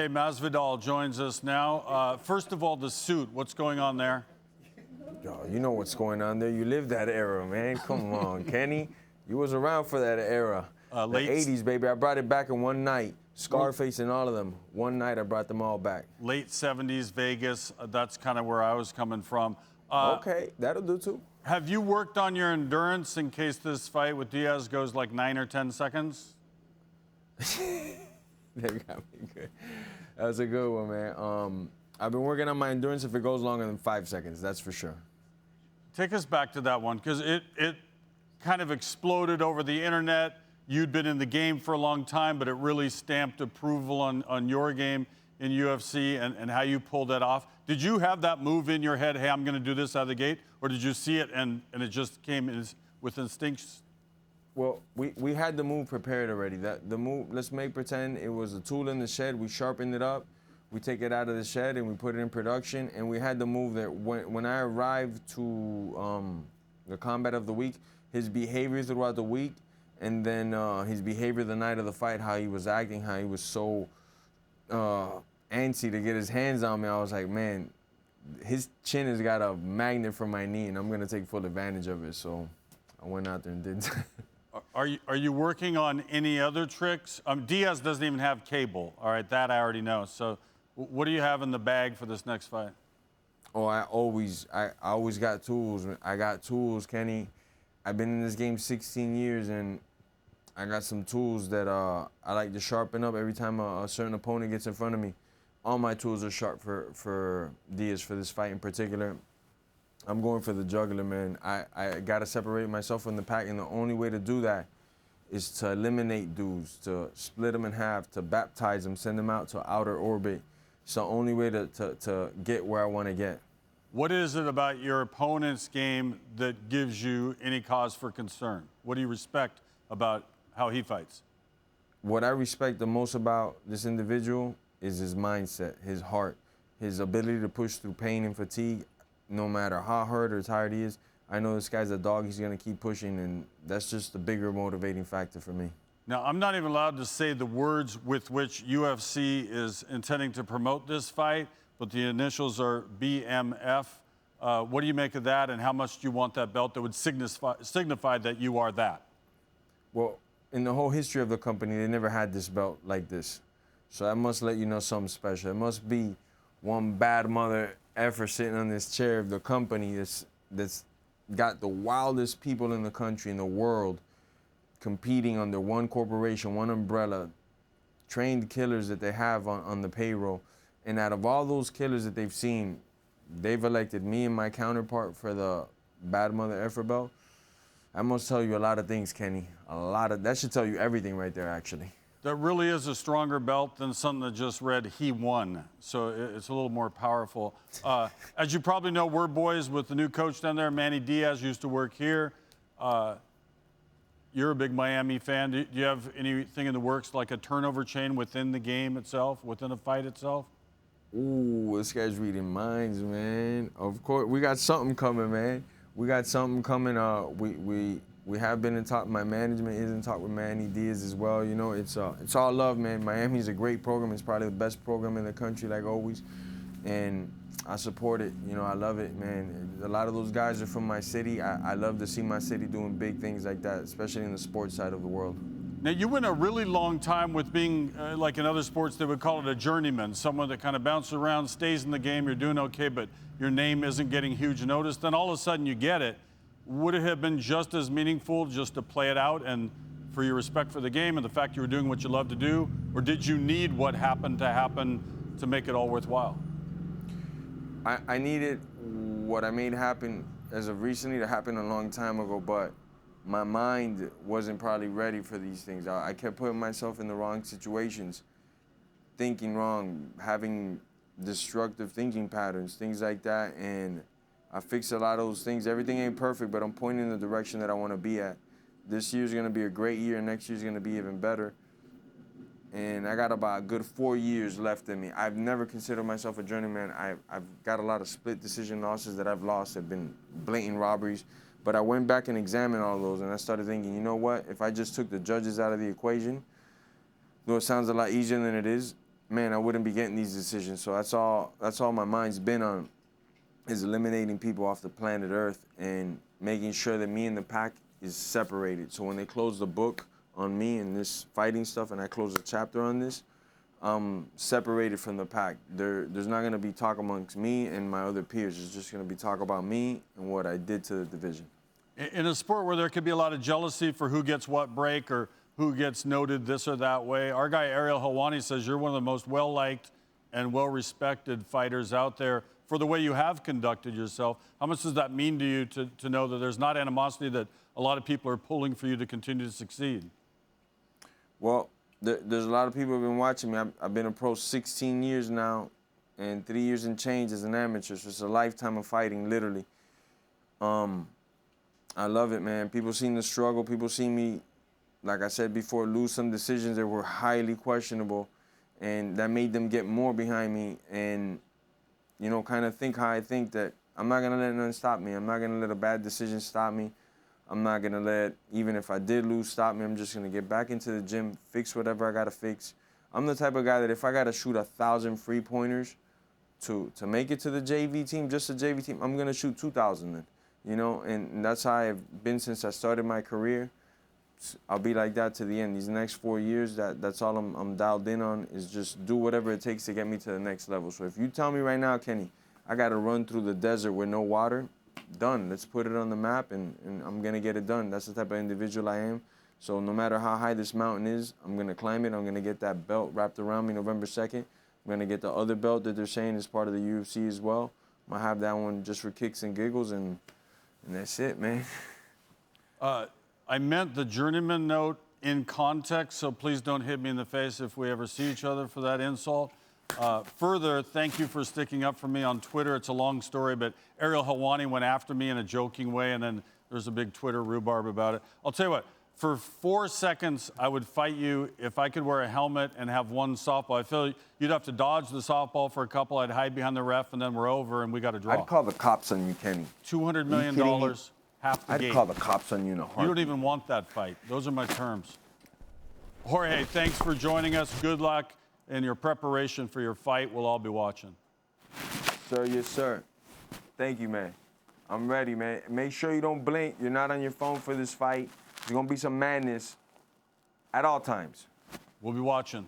Jorge Masvidal joins us now. First of all, the suit, what's going on there? Yo, you know what's going on there. You lived that era, man. Come on, Kenny. You was around for that era. The Late 80s, baby. I brought it back in one night. Scarface and all of them. One night, I brought them all back. Late 70s, Vegas. That's kind of where I was coming from. Okay, that'll do too. Have you worked on your endurance in case this fight with Diaz goes like 9 or 10 seconds? That got me good. That was a good one, man. I've been working on my endurance if it goes longer than 5 seconds, that's for sure. Take us back to that one, because it kind of exploded over the internet. You'd been in the game for a long time, but it really stamped approval on your game in UFC and how you pulled that off. Did you have that move in your head, hey, I'm going to do this out of the gate? Or did you see it and it just came with instincts? Well, we had the move prepared already. The move, let's make pretend it was a tool in the shed. We sharpened it up. We take it out of the shed and we put it in production. And we had the move that when I arrived to the combat of the week, his behavior throughout the week, and then his behavior the night of the fight, how he was acting, how he was so antsy to get his hands on me. I was like, man, his chin has got a magnet for my knee, and I'm going to take full advantage of it. So I went out there and did that. Are you working on any other tricks? Diaz doesn't even have cable. All right, that I already know. So what do you have in the bag for this next fight? Oh, I always got tools. I got tools, Kenny. I've been in this game 16 years, and I got some tools that I like to sharpen up every time a certain opponent gets in front of me. All my tools are sharp for Diaz for this fight in particular. I'm going for the jugular, man. I got to separate myself from the pack, and the only way to do that is to eliminate dudes, to split them in half, to baptize them, send them out to outer orbit. It's the only way to get where I want to get. What is it about your opponent's game that gives you any cause for concern? What do you respect about how he fights? What I respect the most about this individual is his mindset, his heart, his ability to push through pain and fatigue. No matter how hurt or tired he is, I know this guy's a dog. He's going to keep pushing, and that's just the bigger motivating factor for me. Now, I'm not even allowed to say the words with which UFC is intending to promote this fight, but the initials are BMF. What do you make of that, and how much do you want that belt that would signify that you are that? Well, in the whole history of the company, they never had this belt like this. So I must let you know something special. It must be one bad mother effer sitting on this chair of the company that's got the wildest people in the country, in the world, competing under one corporation, one umbrella, trained killers that they have on the payroll. And out of all those killers that they've seen, they've elected me and my counterpart for the bad mother effer belt. I must tell you a lot of things, Kenny. That should tell you everything right there, actually. That really is a stronger belt than something that just read he won. So it's a little more powerful. As you probably know, we're boys with the new coach down there. Manny Diaz used to work here. You're a big Miami fan. Do you have anything in the works, like a turnover chain within the game itself, within a fight itself? Ooh, this guy's reading minds, man. Of course, we got something coming, man. We got something coming. We have been in talk. My management is in talk with Manny Diaz as well. You know, it's all love, man. Miami's a great program. It's probably the best program in the country, like always. And I support it. You know, I love it, man. A lot of those guys are from my city. I love to see my city doing big things like that, especially in the sports side of the world. Now, you went a really long time with being, like in other sports, they would call it a journeyman, someone that kind of bounces around, stays in the game, you're doing okay, but your name isn't getting huge notice. Then all of a sudden you get it. Would it have been just as meaningful just to play it out and for your respect for the game and the fact you were doing what you love to do? Or did you need what happened to make it all worthwhile? I needed what I made happen as of recently to happen a long time ago, but my mind wasn't probably ready for these things. I kept putting myself in the wrong situations, thinking wrong, having destructive thinking patterns, things like that, and I fixed a lot of those things. Everything ain't perfect, but I'm pointing in the direction that I want to be at. This year's going to be a great year, and next year's going to be even better. And I got about a good 4 years left in me. I've never considered myself a journeyman. I've got a lot of split decision losses that I've lost, have been blatant robberies. But I went back and examined all those, and I started thinking, you know what? If I just took the judges out of the equation, though it sounds a lot easier than it is, man, I wouldn't be getting these decisions. So that's all my mind's been on, is eliminating people off the planet Earth and making sure that me and the pack is separated. So when they close the book on me and this fighting stuff, and I close a chapter on this, I'm separated from the pack. There's not gonna be talk amongst me and my other peers. It's just gonna be talk about me and what I did to the division. In a sport where there could be a lot of jealousy for who gets what break or who gets noted this or that way, our guy Ariel Helwani says you're one of the most well-liked and well-respected fighters out there for the way you have conducted yourself. How much does that mean to you to know that there's not animosity, that a lot of people are pulling for you to continue to succeed? Well, there's a lot of people who have been watching me. I've been a pro 16 years now and 3 years and change as an amateur. So it's a lifetime of fighting, literally. I love it, man. People seen the struggle. People see me, like I said before, lose some decisions that were highly questionable, and that made them get more behind me and, you know, kind of think how I think, that I'm not going to let nothing stop me. I'm not going to let a bad decision stop me. I'm not going to let, even if I did lose, stop me. I'm just going to get back into the gym, fix whatever I got to fix. I'm the type of guy that if I got to shoot 1,000 free-pointers to make it to the JV team, just the JV team, I'm going to shoot 2,000 then. You know, and that's how I've been since I started my career. I'll be like that to the end. These next 4 years, that's all I'm dialed in on, is just do whatever it takes to get me to the next level. So if you tell me right now, Kenny, I got to run through the desert with no water, done. Let's put it on the map, and I'm going to get it done. That's the type of individual I am. So no matter how high this mountain is, I'm going to climb it. I'm going to get that belt wrapped around me November 2nd. I'm going to get the other belt that they're saying is part of the UFC as well. I'm going to have that one just for kicks and giggles, and that's it, man. I meant the journeyman note in context, so please don't hit me in the face if we ever see each other for that insult. Further, thank you for sticking up for me on Twitter. It's a long story, but Ariel Helwani went after me in a joking way, and then there's a big Twitter rhubarb about it. I'll tell you what, for 4 seconds, I would fight you if I could wear a helmet and have one softball. I feel you'd have to dodge the softball for a couple. I'd hide behind the ref, and then we're over, and we got a draw. I'd call the cops on you, Kenny. $200 million, half the gate. I'd call the cops on you in a heartbeat. You don't even want that fight. Those are my terms. Jorge, thanks for joining us. Good luck in your preparation for your fight. We'll all be watching. Sir, yes, sir. Thank you, man. I'm ready, man. Make sure you don't blink. You're not on your phone for this fight. There's going to be some madness at all times. We'll be watching.